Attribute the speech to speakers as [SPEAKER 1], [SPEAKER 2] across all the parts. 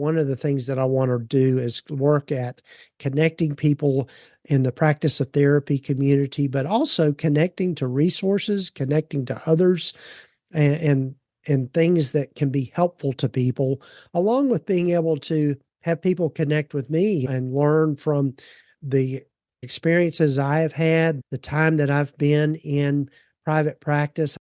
[SPEAKER 1] One of the things that I want to do is work at connecting people in the practice of therapy community, but also connecting to resources, connecting to others, and, and things that can be helpful to people, along with being able to have people connect with me and learn from the experiences I have had, the time that I've been in private practice.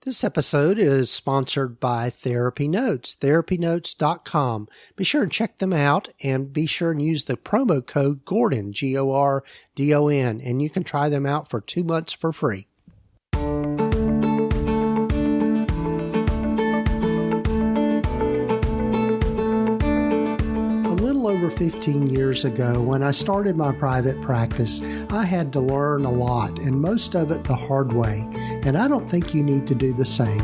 [SPEAKER 1] This episode is sponsored by TherapyNotes, therapynotes.com. Be sure and check them out, and be sure and use the promo code Gordon, Gordon, and you can try them out for 2 months for free. Over 15 years ago, when I started my private practice, I had to learn a lot, and most of it the hard way, and I don't think you need to do the same.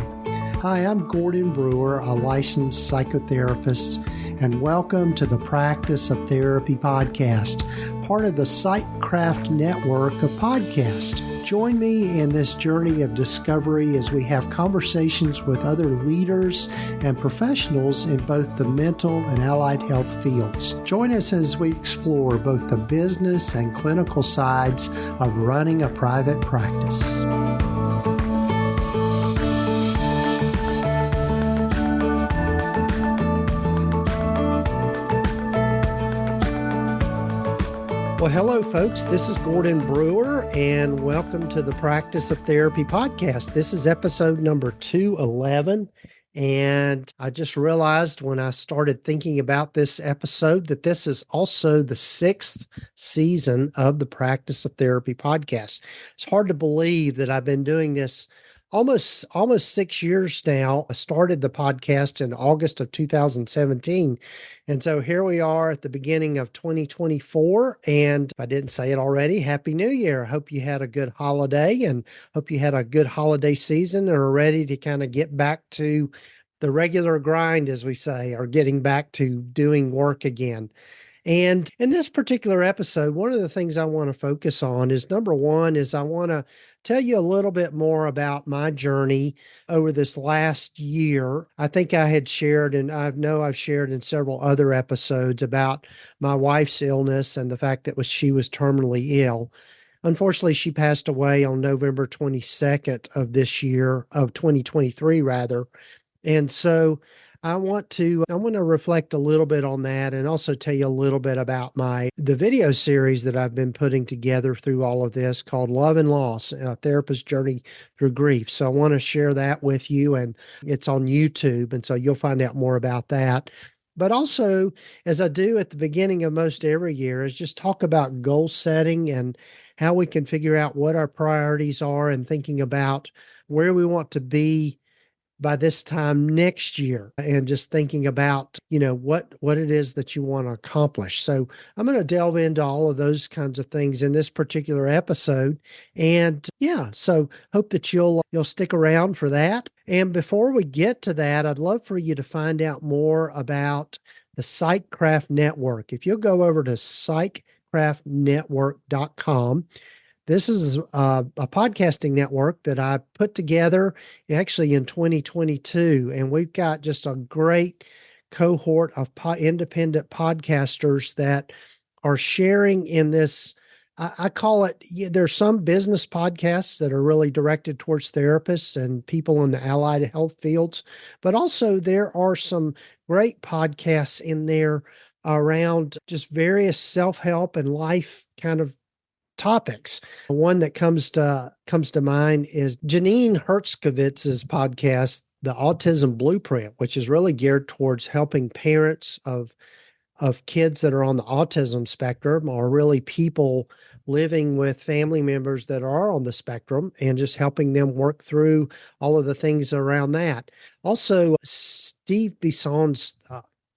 [SPEAKER 1] Hi, I'm Gordon Brewer, a licensed psychotherapist, and welcome to the Practice of Therapy podcast, part of the Psychcraft network of podcasts. Join me in this journey of discovery as we have conversations with other leaders and professionals in both the mental and allied health fields. Join us as we explore both the business and clinical sides of running a private practice. Well, hello, folks. This is Gordon Brewer, and welcome to the Practice of Therapy podcast. This is episode number 211, and I just realized when I started thinking about this episode that this is also the 6th season of the Practice of Therapy podcast. It's hard to believe that I've been doing this almost 6 years now. I started the podcast in August of 2017. And so here we are at the beginning of 2024. And if I didn't say it already, Happy New Year. I hope you had a good holiday and hope you had a good holiday season and are ready to kind of get back to the regular grind, as we say, or getting back to doing work again. And in this particular episode, one of the things I want to focus on is, number one, is I want to tell you a little bit more about my journey over this last year. I think I had shared, and I know I've shared in several other episodes about my wife's illness and the fact that she was terminally ill. Unfortunately, she passed away on November 22nd of this year, of 2023, rather. And so I want to reflect a little bit on that and also tell you a little bit about the video series that I've been putting together through all of this called Love and Loss, a Therapist's Journey Through Grief. So I want to share that with you, and it's on YouTube, and so you'll find out more about that. But also, as I do at the beginning of most every year, is just talk about goal setting and how we can figure out what our priorities are and thinking about where we want to be by this time next year, and just thinking about, what it is that you want to accomplish. So I'm going to delve into all of those kinds of things in this particular episode. And so hope that you'll stick around for that. And before we get to that, I'd love for you to find out more about the Psychcraft Network. If you'll go over to psychcraftnetwork.com, this is a podcasting network that I put together actually in 2022, and we've got just a great cohort of independent podcasters that are sharing in this. I call it, there's some business podcasts that are really directed towards therapists and people in the allied health fields, but also there are some great podcasts in there around just various self-help and life kind of topics. One that comes to mind is Janine Hertzkovitz's podcast, The Autism Blueprint, which is really geared towards helping parents of kids that are on the autism spectrum, or really people living with family members that are on the spectrum, and just helping them work through all of the things around that. Also, Steve Bisson's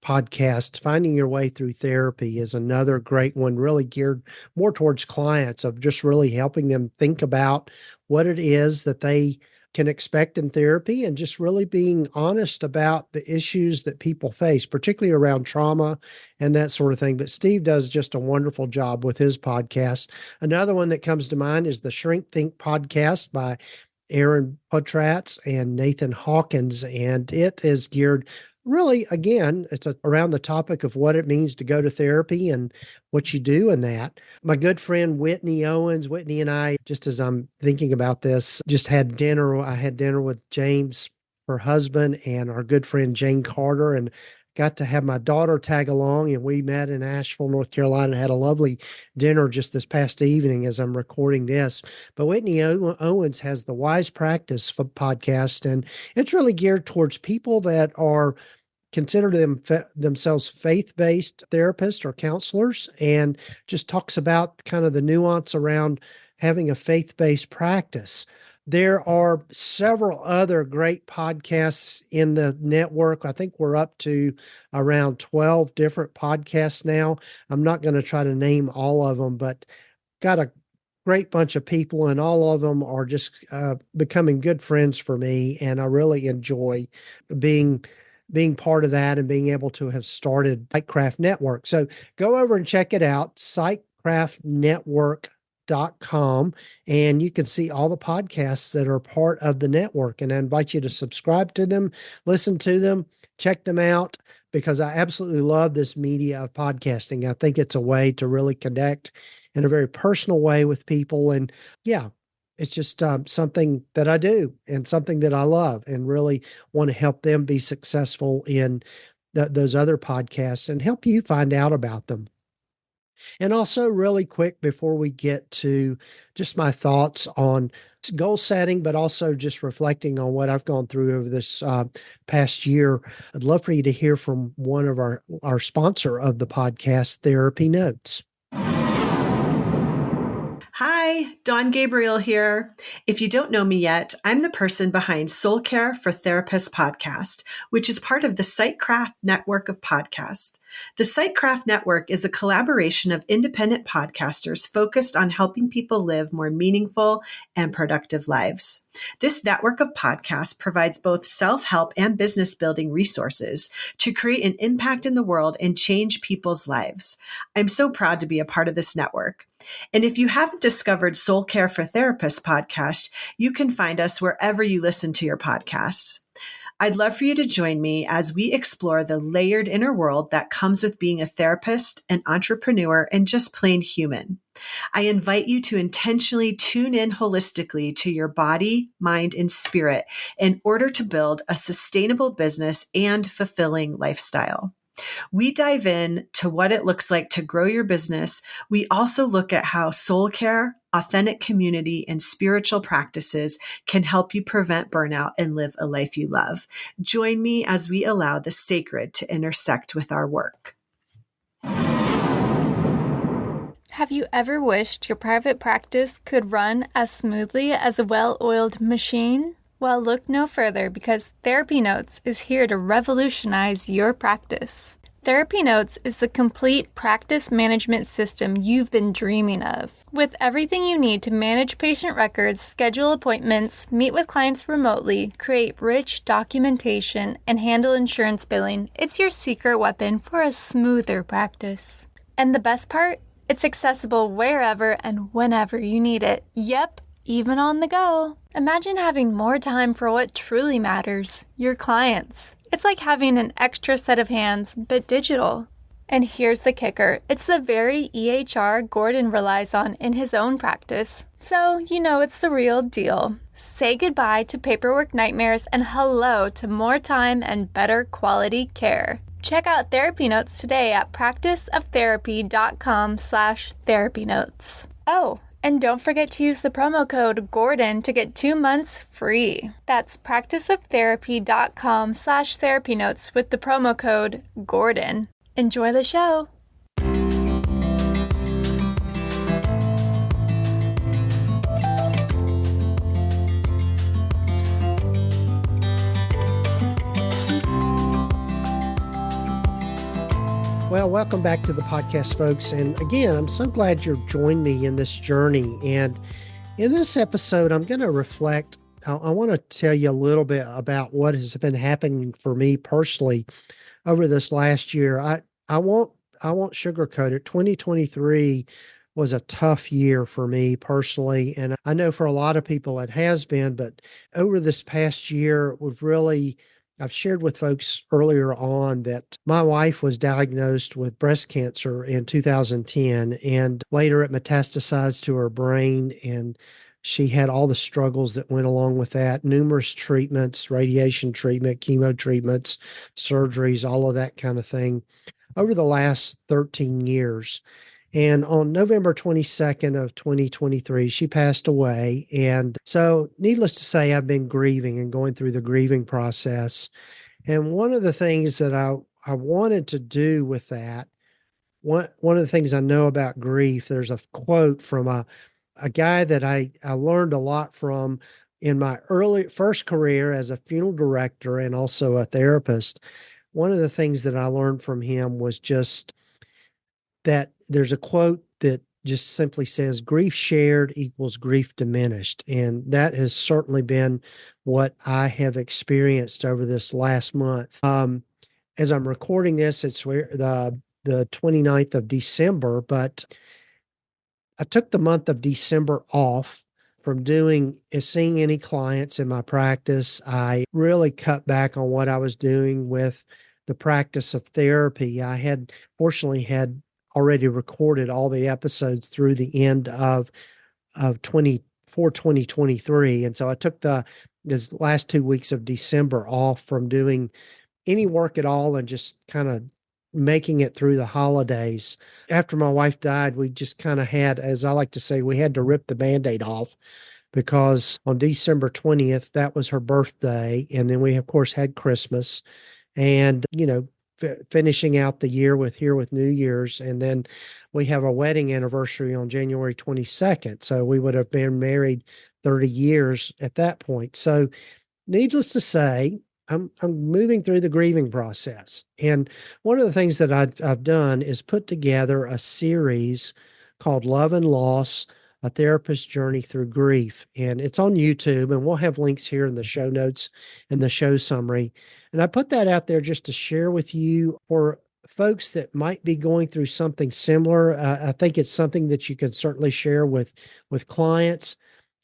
[SPEAKER 1] podcast, Finding Your Way Through Therapy, is another great one, really geared more towards clients, of just really helping them think about what it is that they can expect in therapy, and just really being honest about the issues that people face, particularly around trauma and that sort of thing. But Steve does just a wonderful job with his podcast. Another one that comes to mind is the Shrink Think podcast by Aaron Potratz and Nathan Hawkins, and it is geared really, again, around the topic of what it means to go to therapy and what you do in that. My good friend Whitney Owens, Whitney and I, just as I'm thinking about this, just had dinner. I had dinner with James, her husband, and our good friend Jane Carter, and got to have my daughter tag along. And we met in Asheville, North Carolina, and had a lovely dinner just this past evening as I'm recording this. But Whitney Owens has the Wise Practice podcast, and it's really geared towards people that are consider themselves faith-based therapists or counselors, and just talks about kind of the nuance around having a faith-based practice. There are several other great podcasts in the network. I think we're up to around 12 different podcasts now. I'm not going to try to name all of them, but got a great bunch of people, and all of them are just becoming good friends for me. And I really enjoy being part of that and being able to have started Sightcraft Network. So go over and check it out, sightcraftnetwork.com, and you can see all the podcasts that are part of the network. And I invite you to subscribe to them, listen to them, check them out, because I absolutely love this media of podcasting. I think it's a way to really connect in a very personal way with people. And yeah, it's just something that I do and something that I love, and really want to help them be successful in those other podcasts and help you find out about them. And also, really quick, before we get to just my thoughts on goal setting, but also just reflecting on what I've gone through over this past year, I'd love for you to hear from one of our sponsor of the podcast, TherapyNotes.
[SPEAKER 2] Hi, Dawn Gabriel here. If you don't know me yet, I'm the person behind Soul Care for Therapists podcast, which is part of the Sightcraft network of podcasts. The Sightcraft network is a collaboration of independent podcasters focused on helping people live more meaningful and productive lives. This network of podcasts provides both self-help and business building resources to create an impact in the world and change people's lives. I'm so proud to be a part of this network. And if you haven't discovered Soul Care for Therapists podcast, you can find us wherever you listen to your podcasts. I'd love for you to join me as we explore the layered inner world that comes with being a therapist, an entrepreneur, and just plain human. I invite you to intentionally tune in holistically to your body, mind, and spirit in order to build a sustainable business and fulfilling lifestyle. We dive in to what it looks like to grow your business. We also look at how soul care, authentic community, and spiritual practices can help you prevent burnout and live a life you love. Join me as we allow the sacred to intersect with our work.
[SPEAKER 3] Have you ever wished your private practice could run as smoothly as a well-oiled machine? Well, look no further, because TherapyNotes is here to revolutionize your practice. TherapyNotes is the complete practice management system you've been dreaming of. With everything you need to manage patient records, schedule appointments, meet with clients remotely, create rich documentation, and handle insurance billing, it's your secret weapon for a smoother practice. And the best part? It's accessible wherever and whenever you need it. Yep, even on the go. Imagine having more time for what truly matters, your clients. It's like having an extra set of hands, but digital. And here's the kicker. It's the very EHR Gordon relies on in his own practice. So, you know it's the real deal. Say goodbye to paperwork nightmares and hello to more time and better quality care. Check out TherapyNotes today at practiceoftherapy.com/therapynotes. Oh, and don't forget to use the promo code GORDON to get 2 months free. That's practiceoftherapy.com/therapynotes with the promo code GORDON. Enjoy the show.
[SPEAKER 1] Well, welcome back to the podcast, folks. And again, I'm so glad you've joined me in this journey. And in this episode, I'm going to reflect. I want to tell you a little bit about what has been happening for me personally over this last year. I won't sugarcoat it. 2023 was a tough year for me personally, and I know for a lot of people it has been. But over this past year, we've really I've shared with folks earlier on that my wife was diagnosed with breast cancer in 2010, and later it metastasized to her brain, and she had all the struggles that went along with that, numerous treatments, radiation treatment, chemo treatments, surgeries, all of that kind of thing over the last 13 years. And on November 22nd of 2023, she passed away. And so, needless to say, I've been grieving and going through the grieving process. And one of the things that I wanted to do with that, one of the things I know about grief, there's a quote from a guy that I learned a lot from in my early first career as a funeral director and also a therapist. One of the things that I learned from him was just that there's a quote that just simply says grief shared equals grief diminished. And that has certainly been what I have experienced over this last month. As I'm recording this, it's the 29th of December, but I took the month of December off from seeing any clients in my practice. I really cut back on what I was doing with the practice of therapy. I had fortunately had already recorded all the episodes through the end of 2023. And so I took this last 2 weeks of December off from doing any work at all and just kind of making it through the holidays. After my wife died, we just kind of had, as I like to say, we had to rip the Band-Aid off because on December 20th, that was her birthday. And then we, of course, had Christmas and, finishing out the year with New Year's. And then we have a wedding anniversary on January 22nd. So we would have been married 30 years at that point. So needless to say, I'm moving through the grieving process. And one of the things that I've done is put together a series called Love and Loss, A Therapist's Journey Through Grief. And it's on YouTube, and we'll have links here in the show notes and the show summary. And I put that out there just to share with you for folks that might be going through something similar. I think it's something that you can certainly share with clients.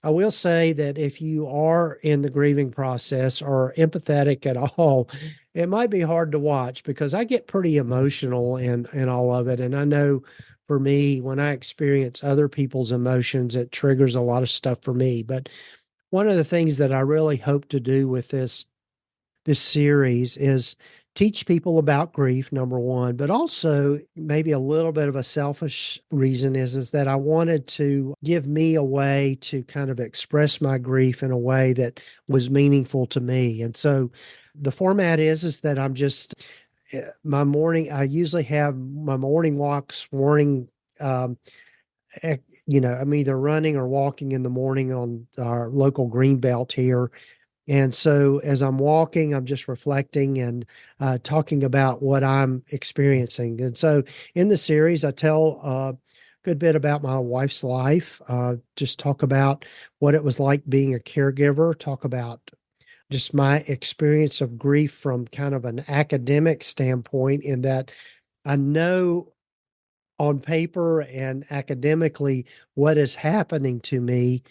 [SPEAKER 1] I will say that if you are in the grieving process or empathetic at all, it might be hard to watch because I get pretty emotional in all of it. And I know for me, when I experience other people's emotions, it triggers a lot of stuff for me. But one of the things that I really hope to do with this series is teach people about grief, number one, but also maybe a little bit of a selfish reason is that I wanted to give me a way to kind of express my grief in a way that was meaningful to me. And so the format is that I'm just I usually have my morning walks, um, I'm either running or walking in the morning on our local green belt here. And so as I'm walking, I'm just reflecting and talking about what I'm experiencing. And so in the series, I tell a good bit about my wife's life, just talk about what it was like being a caregiver, talk about just my experience of grief from kind of an academic standpoint, in that I know on paper and academically what is happening to me.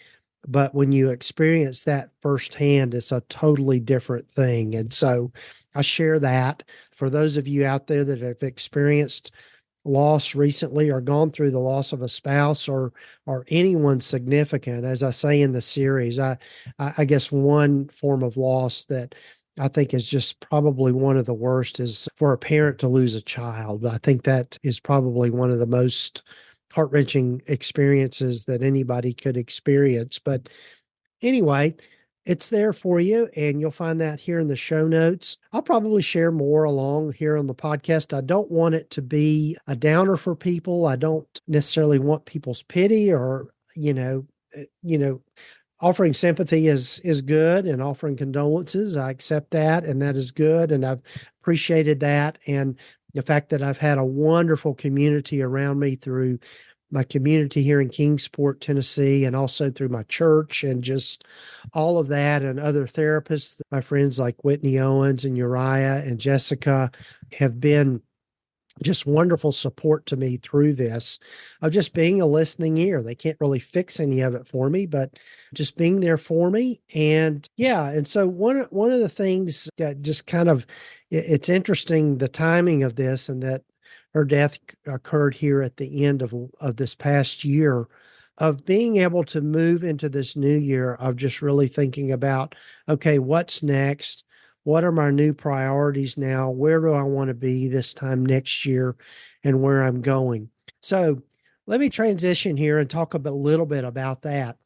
[SPEAKER 1] But when you experience that firsthand, it's a totally different thing. And so I share that for those of you out there that have experienced loss recently or gone through the loss of a spouse or anyone significant. As I say in the series, I guess one form of loss that I think is just probably one of the worst is for a parent to lose a child. I think that is probably one of the most heart-wrenching experiences that anybody could experience. But anyway, it's there for you, and you'll find that here in the show notes. I'll probably share more along here on the podcast. I don't want it to be a downer for people. I don't necessarily want people's pity or, offering sympathy is good, and offering condolences. I accept that, and that is good. And I've appreciated that. And the fact that I've had a wonderful community around me through my community here in Kingsport, Tennessee, and also through my church and just all of that, and other therapists. My friends like Whitney Owens and Uriah and Jessica have been just wonderful support to me through this of just being a listening ear. They can't really fix any of it for me, but just being there for me. And yeah, and so one of the things that just kind of it's interesting the timing of this and that her death occurred here at the end of this past year of being able to move into this new year of just really thinking about, okay, what's next? What are my new priorities now? Where do I want to be this time next year and where I'm going? So let me transition here and talk a little bit about that.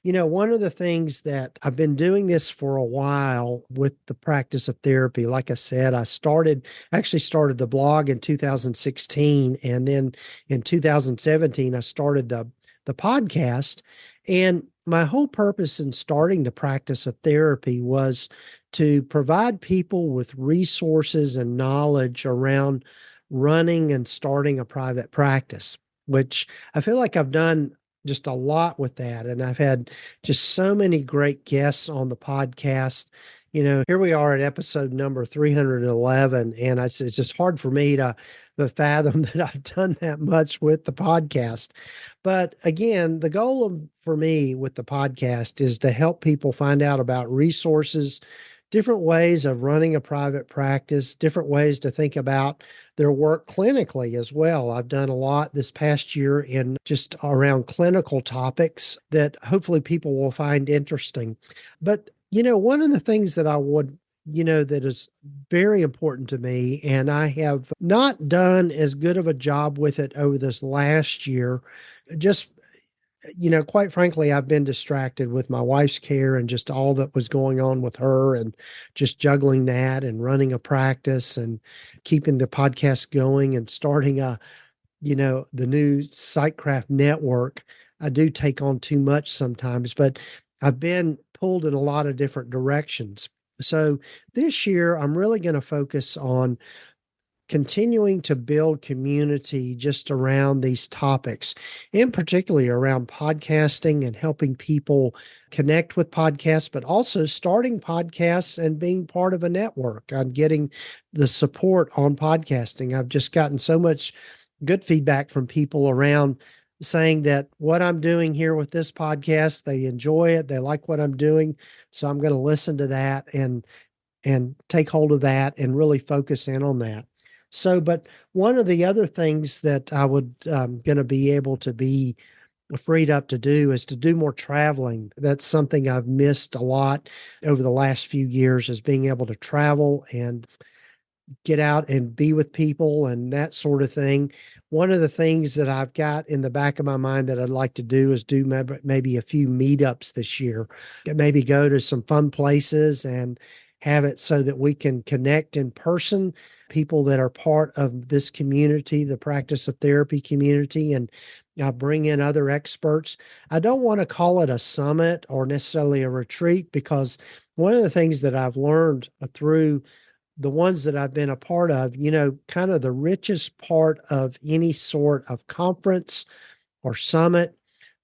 [SPEAKER 1] One of the things that I've been doing this for a while with the practice of therapy, like I said, actually started the blog in 2016. And then in 2017, I started the podcast. And my whole purpose in starting the practice of therapy was to provide people with resources and knowledge around running and starting a private practice, which I feel like I've done just a lot with that. And I've had just so many great guests on the podcast. Here we are at episode number 311, and it's just hard for me to fathom that I've done that much with the podcast. But again, the goal for me with the podcast is to help people find out about resources, different ways of running a private practice, different ways to think about their work clinically as well. I've done a lot this past year in just around clinical topics that hopefully people will find interesting. But, one of the things that I would that is very important to me, and I have not done as good of a job with it over this last year, just quite frankly, I've been distracted with my wife's care and just all that was going on with her and just juggling that and running a practice and keeping the podcast going and starting the new Sightcraft network. I do take on too much sometimes, but I've been pulled in a lot of different directions. So this year, I'm really going to focus on continuing to build community just around these topics, and particularly around podcasting and helping people connect with podcasts, but also starting podcasts and being part of a network on getting the support on podcasting. I've just gotten so much good feedback from people around saying that what I'm doing here with this podcast, they enjoy it. They like what I'm doing. So I'm going to listen to that and take hold of that and really focus in on that. So, but one of the other things that I would going to be able to be freed up to do is to do more traveling. That's something I've missed a lot over the last few years, is being able to travel and get out and be with people and that sort of thing. One of the things that I've got in the back of my mind that I'd like to do is do maybe a few meetups this year, maybe go to some fun places and have it so that we can connect in person, people that are part of this community, the practice of therapy community, and bring in other experts. I don't want to call it a summit or necessarily a retreat, because one of the things that I've learned through the ones that I've been a part of, kind of the richest part of any sort of conference or summit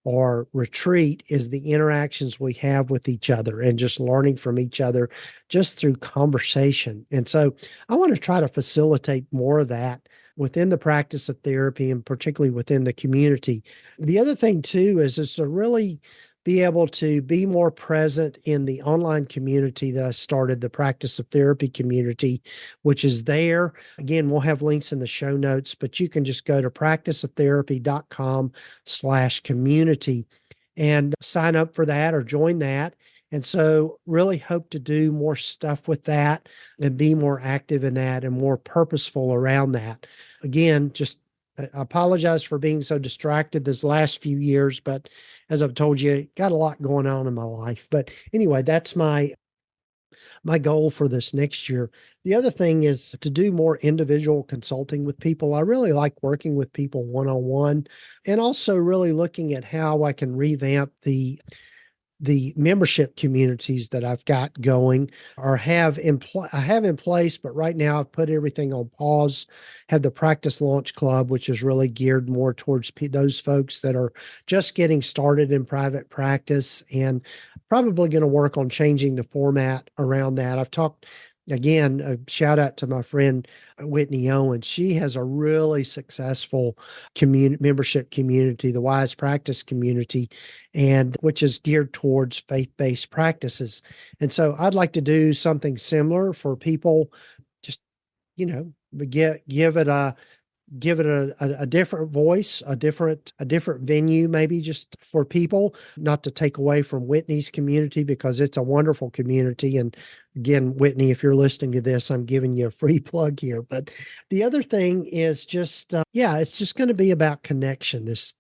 [SPEAKER 1] or retreat is the interactions we have with each other and just learning from each other just through conversation. And so I want to try to facilitate more of that within the practice of therapy and particularly within the community. The other thing too is to really be able to be more present in the online community that I started, the practice of therapy community, which is there. Again, we'll have links in the show notes, but you can just go to practiceoftherapy.com/community and sign up for that or join that. And so really hope to do more stuff with that and be more active in that and more purposeful around that. Again, just I apologize for being so distracted this last few years, but as I've told you, got a lot going on in my life. But anyway, that's my goal for this next year. The other thing is to do more individual consulting with people. I really like working with people one-on-one, and also really looking at how I can revamp the membership communities that I've got going or have I have in place, but right now I've put everything on pause. Have the Practice Launch Club, which is really geared more towards those folks that are just getting started in private practice, and probably going to work on changing the format around that. I've talked again, a shout out to my friend Whitney Owens. She has a really successful membership community, the Wise Practice community, and which is geared towards faith-based practices. And so I'd like to do something similar for people, just, give it a different voice, a different venue, maybe just for people, not to take away from Whitney's community because it's a wonderful community. And again, Whitney, if you're listening to this, I'm giving you a free plug here. But the other thing is just, it's just going to be about connection this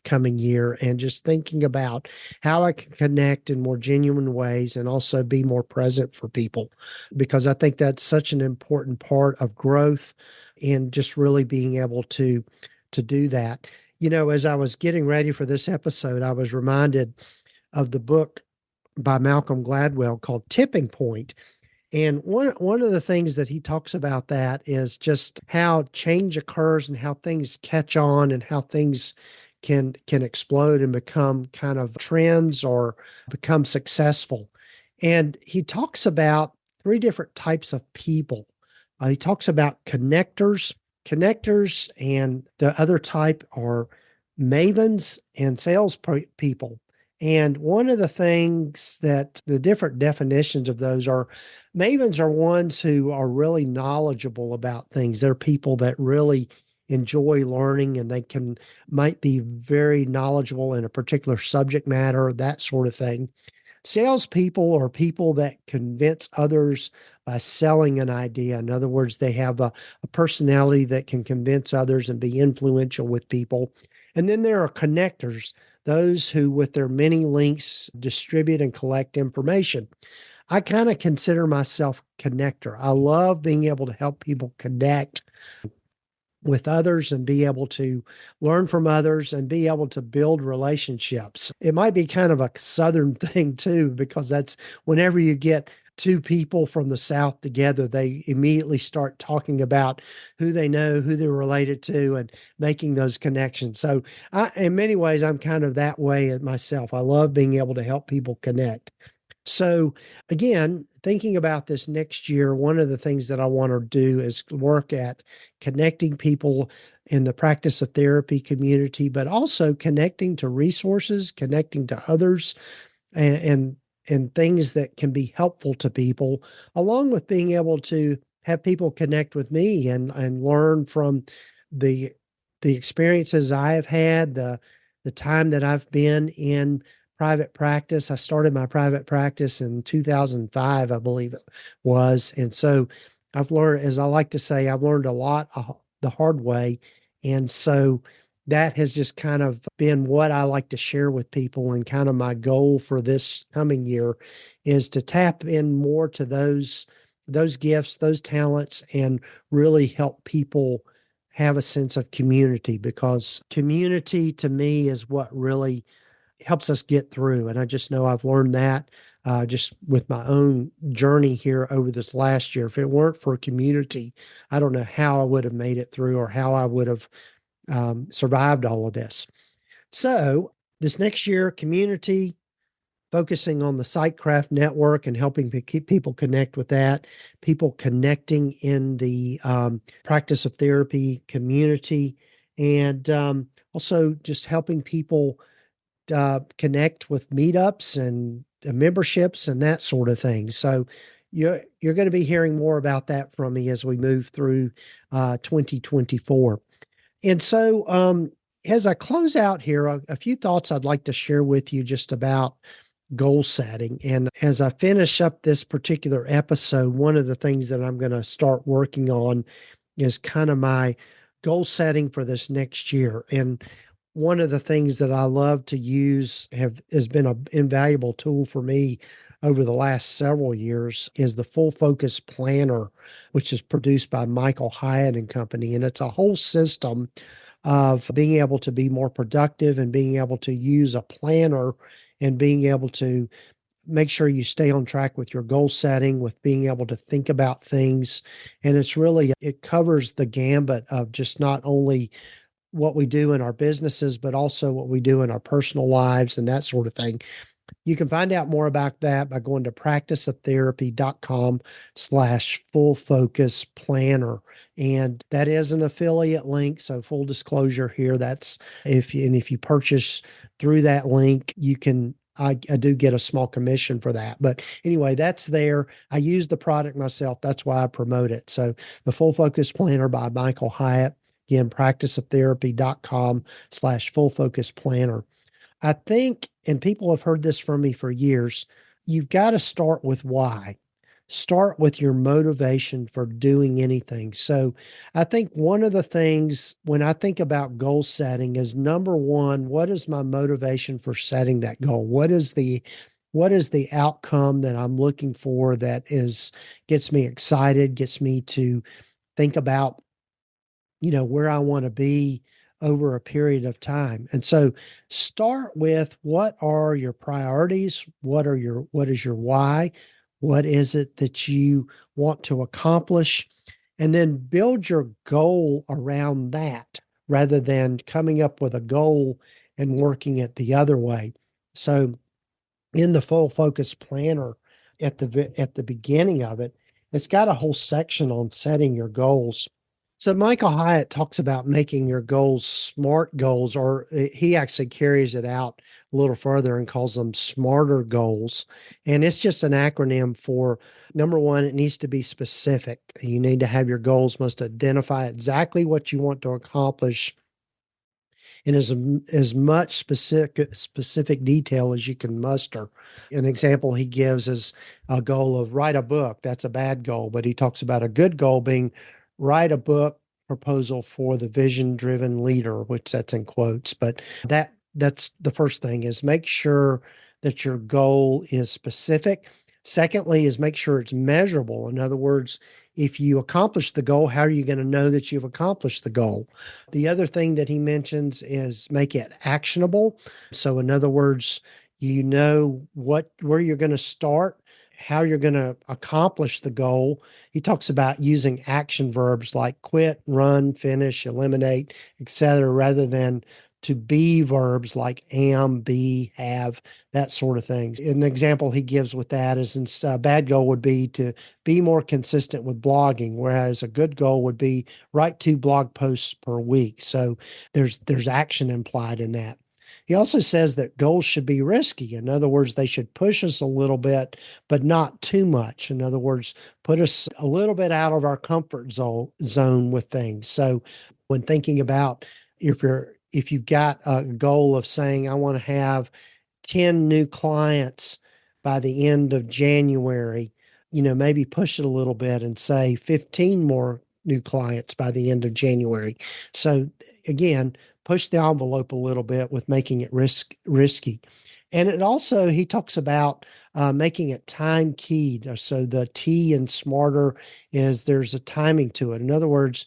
[SPEAKER 1] coming year, and just thinking about how I can connect in more genuine ways and also be more present for people, because I think that's such an important part of growth and just really being able to do that. As I was getting ready for this episode, I was reminded of the book by Malcolm Gladwell called Tipping Point. And one of the things that he talks about that is just how change occurs and how things catch on and how things can explode and become kind of trends or become successful. And he talks about three different types of people. He talks about connectors, and the other type are mavens and people. And one of the things that the different definitions of those are, mavens are ones who are really knowledgeable about things. They're people that really enjoy learning, and they might be very knowledgeable in a particular subject matter, that sort of thing. Salespeople are people that convince others by selling an idea. In other words, they have a personality that can convince others and be influential with people. And then there are connectors, those who, with their many links, distribute and collect information. I kind of consider myself connector. I love being able to help people connect with others and be able to learn from others and be able to build relationships. It might be kind of a Southern thing too, because that's whenever you get two people from the South together, they immediately start talking about who they know, who they're related to, and making those connections. So in many ways, I'm kind of that way myself. I love being able to help people connect. So again, thinking about this next year, one of the things that I want to do is work at connecting people in the practice of therapy community, but also connecting to resources, connecting to others, and and things that can be helpful to people, along with being able to have people connect with me and learn from the the experiences I have had, the time that I've been in private practice. I started my private practice in 2005, I believe it was. And so I've learned, as I like to say, I've learned a lot the hard way. And so that has just kind of been what I like to share with people. And kind of my goal for this coming year is to tap in more to those gifts, those talents, and really help people have a sense of community, because community to me is what really helps us get through. And I just know I've learned that just with my own journey here over this last year. If it weren't for community, I don't know how I would have made it through or how I would have survived all of this. So this next year, community, focusing on the Sightcraft network and helping to keep people connect with that, people connecting in the practice of therapy community, and also just helping people connect with meetups and memberships and that sort of thing. So you're going to be hearing more about that from me as we move through 2024. And so as I close out here, a few thoughts I'd like to share with you just about goal setting. And as I finish up this particular episode, one of the things that I'm going to start working on is kind of my goal setting for this next year. And one of the things that I love to use has been an invaluable tool for me over the last several years is the Full Focus Planner, which is produced by Michael Hyatt and Company. And it's a whole system of being able to be more productive and being able to use a planner and being able to make sure you stay on track with your goal setting, with being able to think about things. And it covers the gambit of just not only what we do in our businesses, but also what we do in our personal lives and that sort of thing. You can find out more about that by going to practiceoftherapy.com/full focus planner. And that is an affiliate link. So full disclosure here, that's if you purchase through that link, you can I do get a small commission for that. But anyway, that's there. I use the product myself. That's why I promote it. So the Full Focus Planner by Michael Hyatt. Again, practiceoftherapy.com/full focus planner. I think, and people have heard this from me for years, you've got to start with why. Start with your motivation for doing anything. So I think one of the things when I think about goal setting is number one, what is my motivation for setting that goal? What is the outcome that I'm looking for that is gets me excited, gets me to think about where I want to be over a period of time. And so start with what are your priorities? What is your why? What is it that you want to accomplish? And then build your goal around that rather than coming up with a goal and working it the other way. So in the full focus planner at the beginning of it, it's got a whole section on setting your goals. So Michael Hyatt talks about making your goals smart goals, or he actually carries it out a little further and calls them smarter goals. And it's just an acronym for number one, it needs to be specific. You need to have your goals must identify exactly what you want to accomplish in as much specific detail as you can muster. An example he gives is a goal of write a book. That's a bad goal, but he talks about a good goal being write a book proposal for the vision-driven leader, which that's in quotes. But that's the first thing is make sure that your goal is specific. Secondly, is make sure it's measurable. In other words, if you accomplish the goal, how are you going to know that you've accomplished the goal? The other thing that he mentions is make it actionable. So, in other words, you know where you're going to start, how you're going to accomplish the goal. He talks about using action verbs like quit, run, finish, eliminate, etc., rather than to be verbs like am, be, have, that sort of thing. An example he gives with that is a bad goal would be to be more consistent with blogging, whereas a good goal would be write 2 blog posts per week. So there's action implied in that. He also says that goals should be risky. In other words, they should push us a little bit, but not too much. In other words, put us a little bit out of our comfort zone with things. So when thinking about if you've got a goal of saying, I want to have 10 new clients by the end of January, maybe push it a little bit and say 15 more new clients by the end of January. So again, push the envelope a little bit with making it risky. And it also, he talks about making it time keyed. So the T in smarter is there's a timing to it. In other words,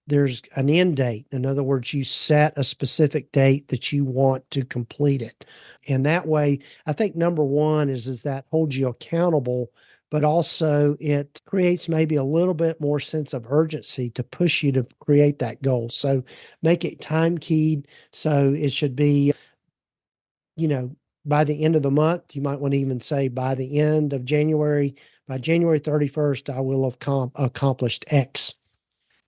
[SPEAKER 1] there's an end date. In other words, you set a specific date that you want to complete it. And that way, I think number one is that holds you accountable, but also it creates maybe a little bit more sense of urgency to push you to create that goal. So make it time keyed. So it should be, by the end of the month, you might want to even say by the end of January, by January 31st, I will have accomplished X.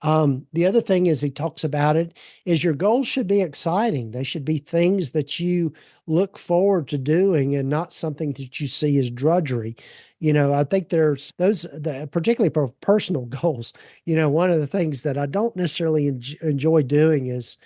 [SPEAKER 1] The other thing is he talks about it is your goals should be exciting. They should be things that you look forward to doing and not something that you see as drudgery. I think there's particularly for personal goals. One of the things that I don't necessarily enjoy doing is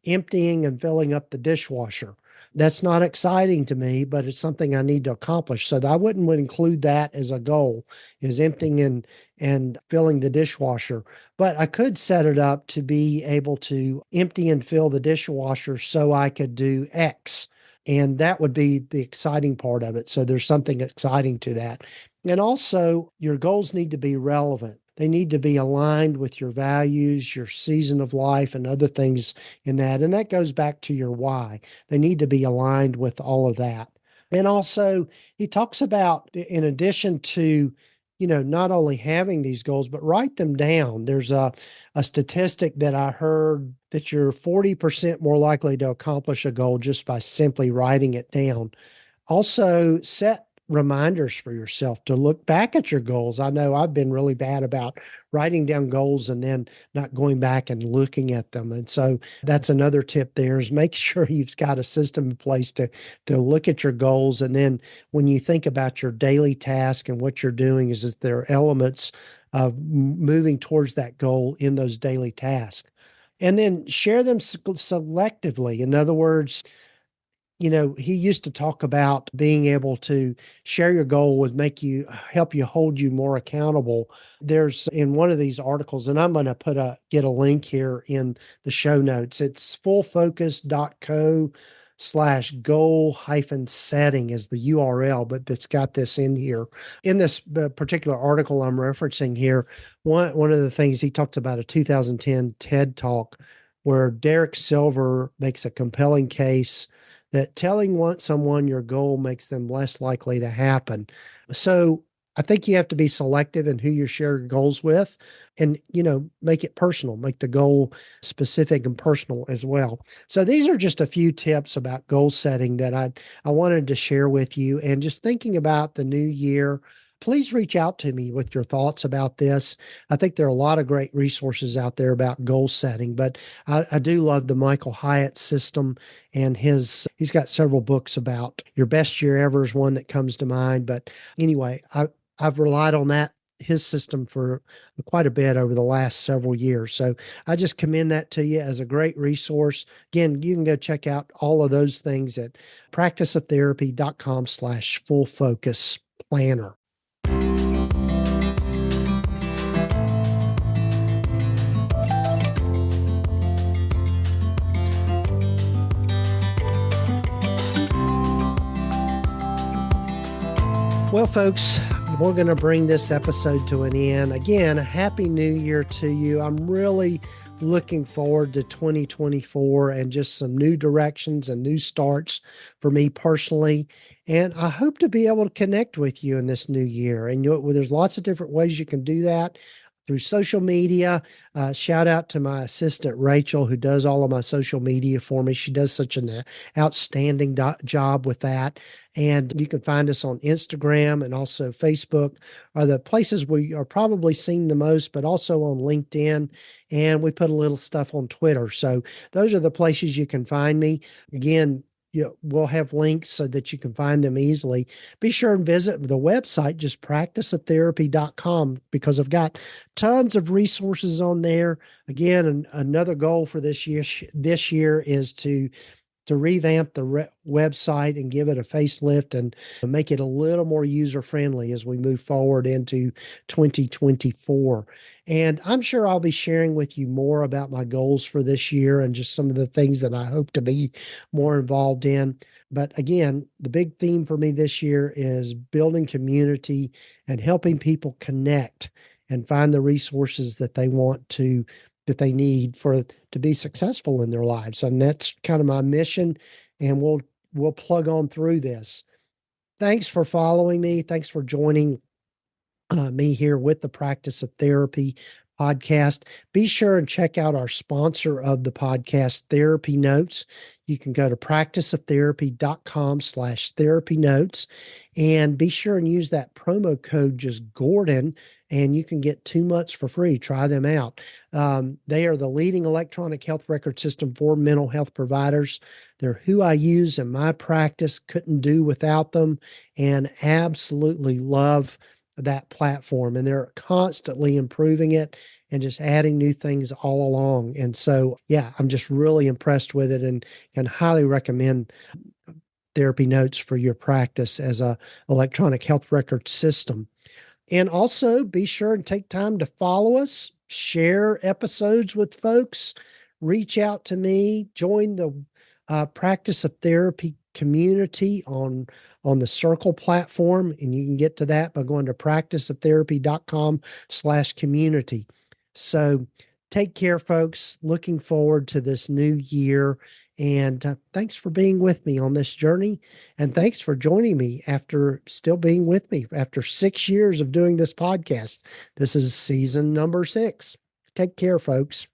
[SPEAKER 1] emptying and filling up the dishwasher. That's not exciting to me, but it's something I need to accomplish. So I wouldn't include that as a goal, is emptying and filling the dishwasher. But I could set it up to be able to empty and fill the dishwasher so I could do X. And that would be the exciting part of it. So there's something exciting to that. And also, your goals need to be relevant. They need to be aligned with your values, your season of life, and other things in that. And that goes back to your why. They need to be aligned with all of that. And also, he talks about, in addition to, not only having these goals, but write them down. There's a statistic that I heard that you're 40% more likely to accomplish a goal just by simply writing it down. Also, set reminders for yourself to look back at your goals. I know I've been really bad about writing down goals and then not going back and looking at them. And so that's another tip there is make sure you've got a system in place to look at your goals. And then when you think about your daily task and what you're doing is there are elements of moving towards that goal in those daily tasks. And then share them selectively. In other words, he used to talk about being able to share your goal would help you hold you more accountable. There's in one of these articles, and I'm going to get a link here in the show notes. It's fullfocus.co/goal-setting is the URL, but it's got this in here. In this particular article I'm referencing here, one of the things he talked about a 2010 TED Talk where Derek Silver makes a compelling case that telling someone your goal makes them less likely to happen. So I think you have to be selective in who you share your goals with and, make it personal, make the goal specific and personal as well. So these are just a few tips about goal setting that I wanted to share with you. And just thinking about the new year, please reach out to me with your thoughts about this. I think there are a lot of great resources out there about goal setting, but I do love the Michael Hyatt system, and he's got several books about your best year ever is one that comes to mind. But anyway, I've relied on his system for quite a bit over the last several years. So I just commend that to you as a great resource. Again, you can go check out all of those things at practiceoftherapy.com/full-focus-planner. Well, folks, we're going to bring this episode to an end. Again, a happy new year to you. I'm really looking forward to 2024 and just some new directions and new starts for me personally. And I hope to be able to connect with you in this new year. And there's lots of different ways you can do that. Through social media. Shout out to my assistant, Rachel, who does all of my social media for me. She does such an outstanding job with that. And you can find us on Instagram and also Facebook are the places we are probably seen the most, but also on LinkedIn. And we put a little stuff on Twitter. So those are the places you can find me. Again, we'll have links so that you can find them easily. Be sure and visit the website, just practiceoftherapy.com, because I've got tons of resources on there. Again, another goal for this year is to revamp the website and give it a facelift and make it a little more user-friendly as we move forward into 2024. And I'm sure I'll be sharing with you more about my goals for this year and just some of the things that I hope to be more involved in. But again, the big theme for me this year is building community and helping people connect and find the resources that they need to be successful in their lives. And that's kind of my mission. And we'll plug on through this. Thanks for following me. Thanks for joining me here with the Practice of Therapy podcast. Be sure and check out our sponsor of the podcast, TherapyNotes. You can go to practiceoftherapy.com/therapynotes and be sure and use that promo code, just Gordon, and you can get 2 months for free. Try them out. They are the leading electronic health record system for mental health providers. They're who I use in my practice, couldn't do without them, and absolutely love that platform. And they're constantly improving it and just adding new things all along. And so, yeah, I'm just really impressed with it and can highly recommend TherapyNotes for your practice as a electronic health record system. And also be sure and take time to follow us, share episodes with folks, reach out to me, join the Practice of Therapy community on the Circle platform. And you can get to that by going to practiceoftherapy.com/community. So take care, folks. Looking forward to this new year. And thanks for being with me on this journey. And thanks for joining me after still being with me after 6 years of doing this podcast. This is season number 6. Take care, folks.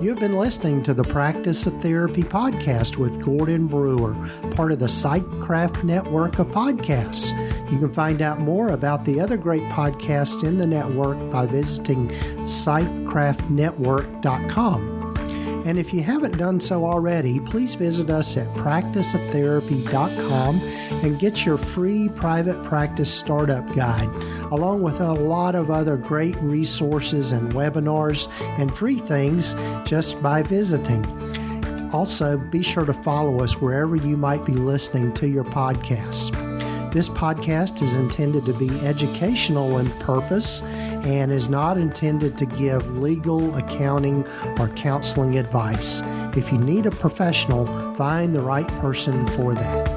[SPEAKER 1] You've been listening to the Practice of Therapy podcast with Gordon Brewer, part of the Psychcraft network of podcasts. You can find out more about the other great podcasts in the network by visiting psychcraftnetwork.com. And if you haven't done so already, please visit us at practiceoftherapy.com and get your free private practice startup guide, along with a lot of other great resources and webinars and free things just by visiting. Also, be sure to follow us wherever you might be listening to your podcasts. This podcast is intended to be educational in purpose and is not intended to give legal, accounting, or counseling advice. If you need a professional, find the right person for that.